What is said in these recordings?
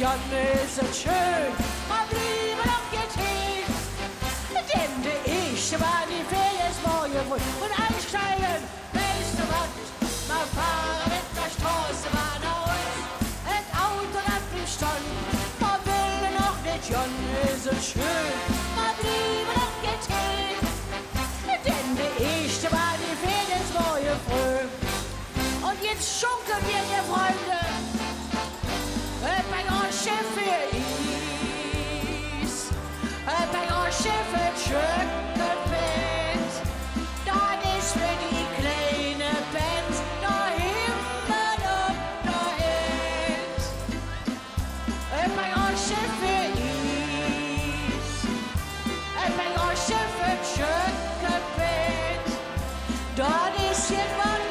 Sonne ist es schön, man bliebe doch jetzt hin. Denn der erste war die Ferien morgen früh und einsteigen, weißt du was, man fahren mit der Straßenbahn aus, ein Auto ab im Stand, man will noch nicht, Sonne ist es schön, man bliebe doch jetzt hin. Denn der erste war die Ferien morgen früh. Und jetzt schunkeln wir, ihr Freunde, bei eurer Schiffe ist, bei eurer Schiffe Schöckenbett. Dort ist für die kleine Band da Himmel und da ist. Bei eurer Schiffe ist, bei eurer Schiffe Schöckenbett. Dort ist jemand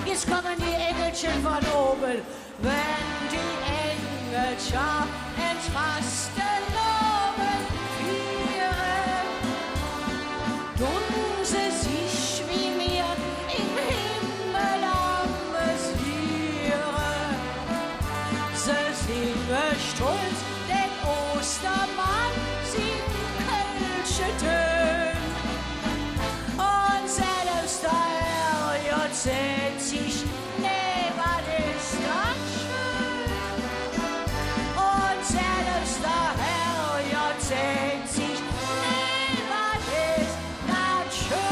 jetzt kommen die Engelchen von oben, wenn die Engelchen ins Fasteloben führen. Tun sie sich wie mir im Himmel amüsieren. Sie singen stolz den Ostermann, sie kölsche Töne. Und selbst der Herr setzt sich neben das schön. Und selbst der Herr setzt sich neben das schön.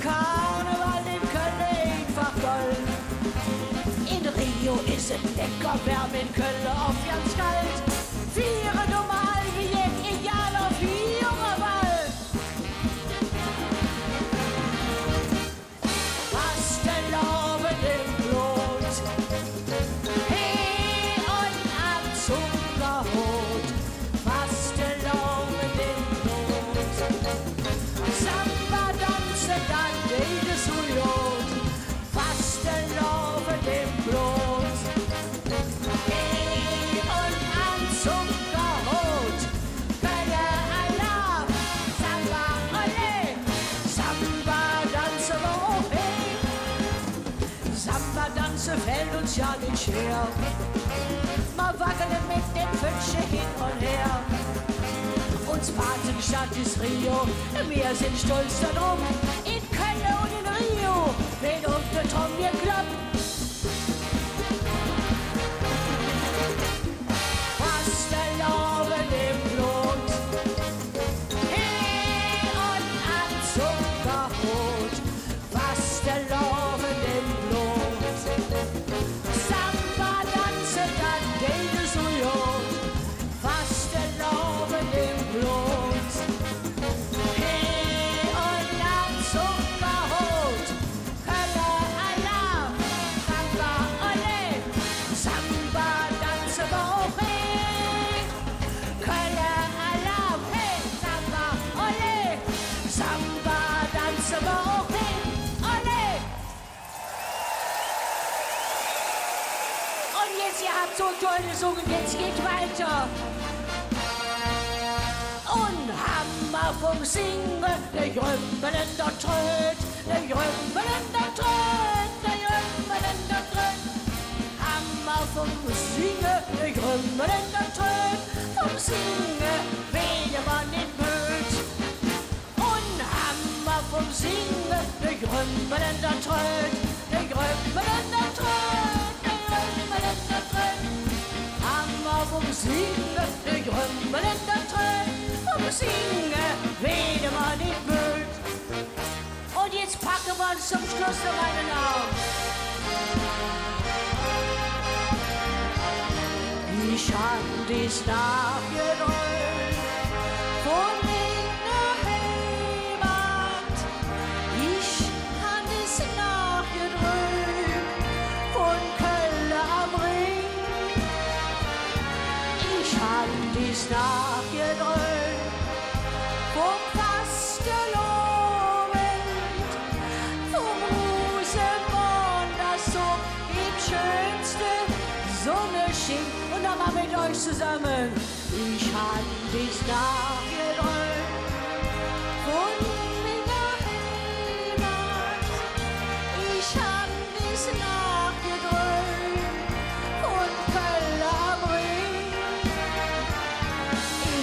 Karneval in Köln einfach toll. In Rio ist es lecker, wärm in Köln oft ganz kalt. Viere normal wie jetzt, egal auf junge Wald. Fasteloben im Blut, hey und am Zuckerhut. Fasteloben im Blut. Samba danse dann jedes Ujot, Fasteloben im Blut. Hey und am Zuckerhut, Kölle Alarm, Samba ole, Samba danse wohin. Samba danse fällt uns ja nicht schwer, mal wackeln mit dem Pfötchen hin und her. Uns Patenstadt ist Rio, wir sind stolz darum. In Köln und in Rio wird auf der Trommel klopft. Fasteloben im Blut, hey und am Zuckerhut. Fasteloben im Blut, Samba danse dann jedes Ujot. Fasteloben im Blut, hey und am Zuckerhut. Kölle Alarm, Samba ole, Samba danse wohin. Kölle Alarm, hey, Samba ole, Samba danse wohin, ole. Und jetzt, ihr habt so toll gesungen, jetzt geht weiter. Und Hammer vom Singen, der Jümbelender Tröd, der Jümbelender Tröd, der Jümbelender Tröd. Hammer vom Singen, der Jümbelender Tröd, vom Singen, wen man nicht mögt. Und Hammer vom Singen, der Jümbelender Tröd, der Jümbelender Tröd. singe de grummelende trö, singe wie man nicht will. Und jetzt packen wir uns zum Schluss noch einen Arm. Ich hab dich nachgedrückt von meiner Heimat. Ich hab dich nachgedrückt von Köln am Ring. Ich hab dich nachgedrückt vom Fastelovend, vom Rosenborn, das so im schönsten Sonne schien. Und nochmal mit euch zusammen. Ich hab dich nachgedrückt von meiner Heimat. Ich hab dich nachgedrückt von Köln am Ring.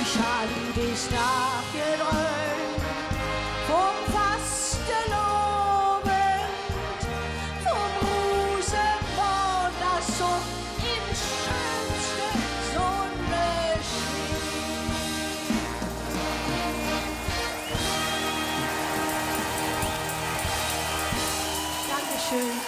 Ich hab dich nachgedrückt vom Fastelovend, vom Rosenborn, das so im schönsten Sonne schien. Dankeschön.